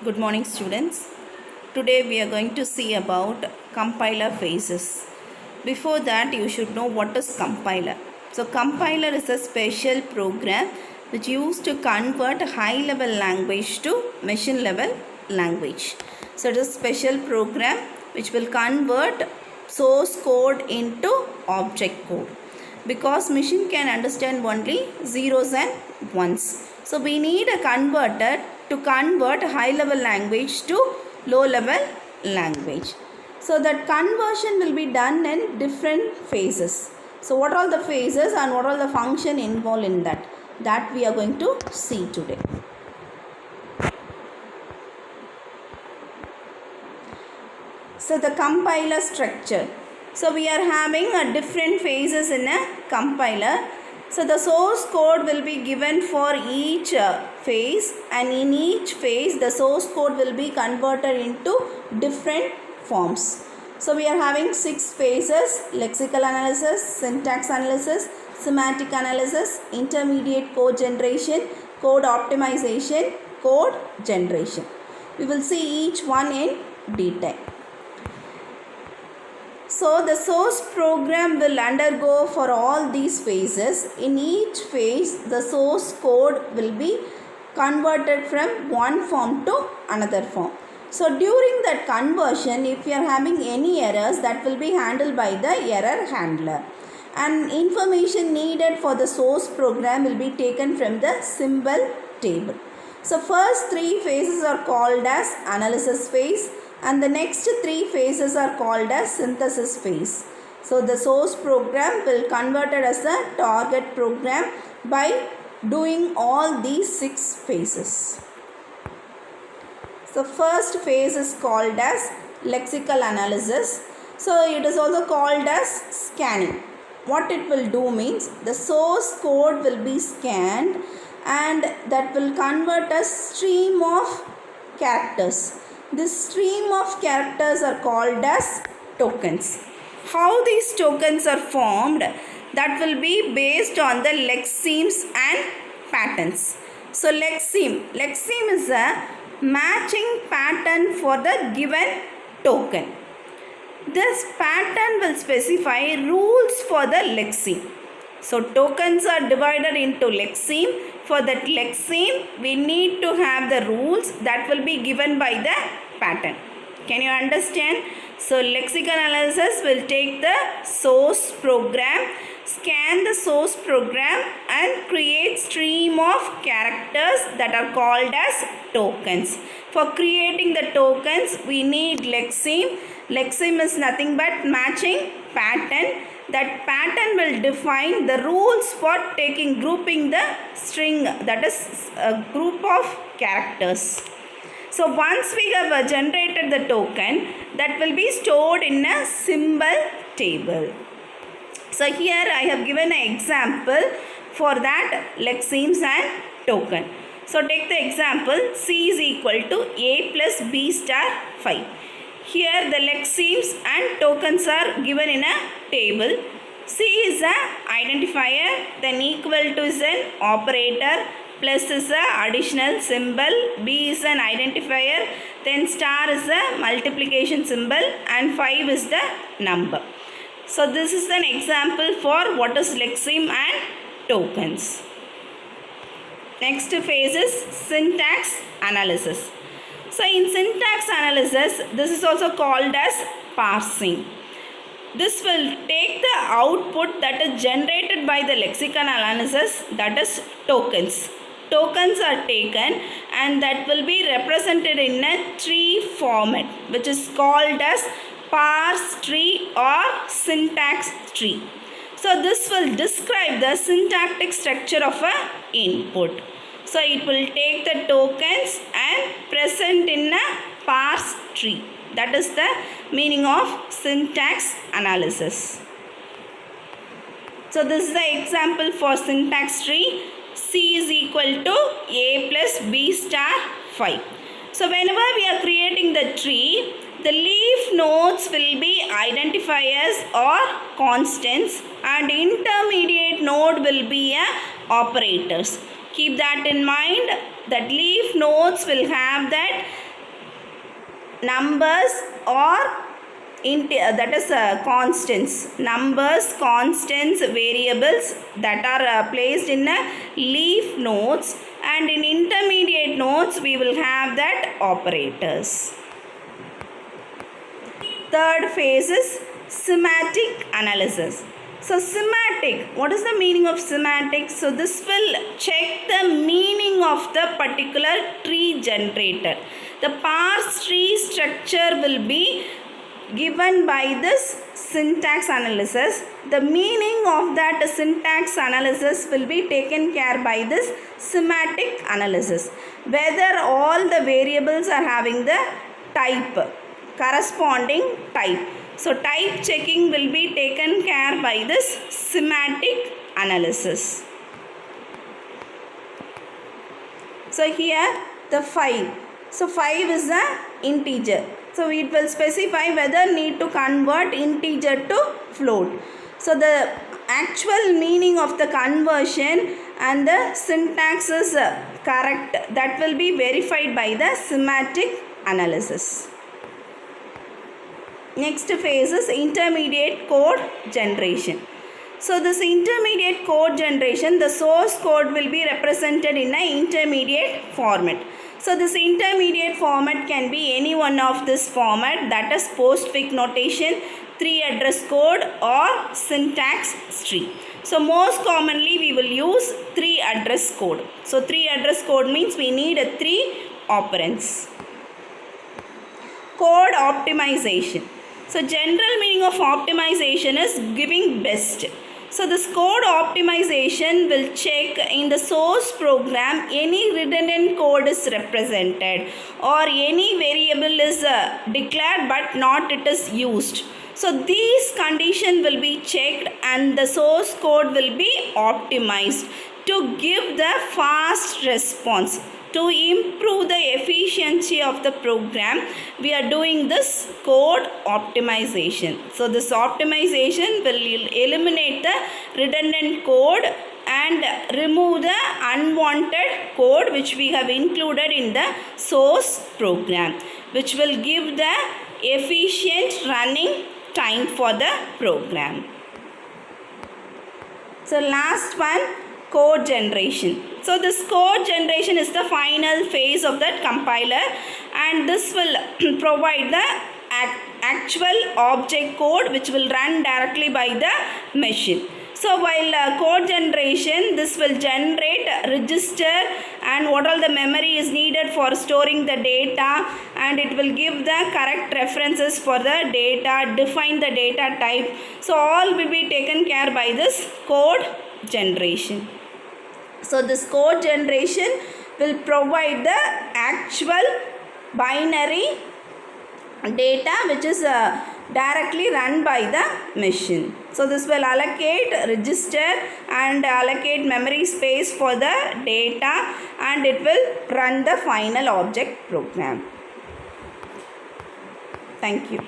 Good morning, students. Today we are going to see about compiler phases. Before that, you should know what is compiler. So compiler is a special program which used to convert high level language to machine level language. So it is a special program which will convert source code into object code, because machine can understand only zeros and ones. So we need a converter to convert high level language to low level language. So that conversion will be done in different phases. So what are the phases and what are the function involved in that we are going to see today. So the compiler structure. So we are having a different phases in a compiler. So the source code will be given for each phase, and in each phase the source code will be converted into different forms. So we are having 6 phases: lexical analysis, syntax analysis, semantic analysis, intermediate code generation, code optimization, code generation. We will see each one in detail. So the source program will undergo for all these phases. In each phase, the source code will be converted from one form to another form. So during that conversion, if you are having any errors, that will be handled by the error handler. And information needed for the source program will be taken from the symbol table. So first 3 phases are called as analysis phase, and the next 3 phases are called as synthesis phase. So the source program will convert it as a target program by doing all these 6 phases. So first phase is called as lexical analysis. So it is also called as scanning. What it will do means the source code will be scanned, and that will convert a stream of characters. This stream of characters are called as tokens. How these tokens are formed, that will be based on the lexemes and patterns. So lexeme is a matching pattern for the given token. This pattern will specify rules for the lexeme. So tokens are divided into lexeme. For that lexeme, we need to have the rules that will be given by the pattern. Can you understand? So lexical analysis will take the source program, scan the source program, and create stream of characters that are called as tokens. For creating the tokens, we need lexeme. Lexeme is nothing but matching pattern. That pattern will define the rules for grouping the string, that is a group of characters. So once we have generated the token, that will be stored in a symbol table. So here I have given an example for that lexemes and token. So take the example, C is equal to A plus B star 5. Here the lexemes and tokens are given in a table. C is an identifier, then equal to is an operator, plus is a additional symbol, B is an identifier, then star is a multiplication symbol, and 5 is the number. So this is an example for what is lexeme and tokens. Next phase is syntax analysis. So in syntax analysis, this is also called as parsing. This will take the output that is generated by the lexical analysis, that is tokens. Tokens are taken and that will be represented in a tree format, which is called as parse tree or syntax tree. So this will describe the syntactic structure of an input. So it will take the tokens and present in a parse tree. That is the meaning of syntax analysis. So this is the example for syntax tree. C is equal to A plus B star 5. So whenever we are creating the tree, the leaf nodes will be identifiers or constants, and intermediate node will be operators. Keep that in mind, that leaf nodes will have that numbers or that is constants, numbers, constants, variables that are placed in leaf nodes, and in intermediate nodes we will have that operators. Third phase is semantic analysis. So semantic, what is the meaning of semantic? So this will check the meaning of the particular tree generator. The parse tree structure will be given by this syntax analysis. The meaning of that syntax analysis will be taken care by this semantic analysis. Whether all the variables are having the type, corresponding type. So type checking will be taken care by this semantic analysis. So here the 5. So 5 is the integer. So it will specify whether need to convert integer to float. So the actual meaning of the conversion and the syntax is correct. That will be verified by the semantic analysis. Next phase is intermediate code generation. So this intermediate code generation, the source code will be represented in an intermediate format. So this intermediate format can be any one of this format, that is postfix notation, 3 address code or syntax tree. So most commonly we will use 3 address code. So 3 address code means we need 3 operands. Code optimization. So general meaning of optimization is giving best. So this code optimization will check in the source program any redundant code is represented or any variable is declared but not it is used. So these conditions will be checked and the source code will be optimized to give the fast response. To improve the efficiency of the program, we are doing this code optimization. So this optimization will eliminate the redundant code and remove the unwanted code which we have included in the source program, which will give the efficient running time for the program. So last one, code generation. So this code generation is the final phase of that compiler, and this will provide the actual object code which will run directly by the machine. So while code generation, this will generate register and what all the memory is needed for storing the data, and it will give the correct references for the data, define the data type. So all will be taken care by this code generation. So this code generation will provide the actual binary data which is directly run by the machine. So this will allocate register and allocate memory space for the data, and it will run the final object program. Thank you.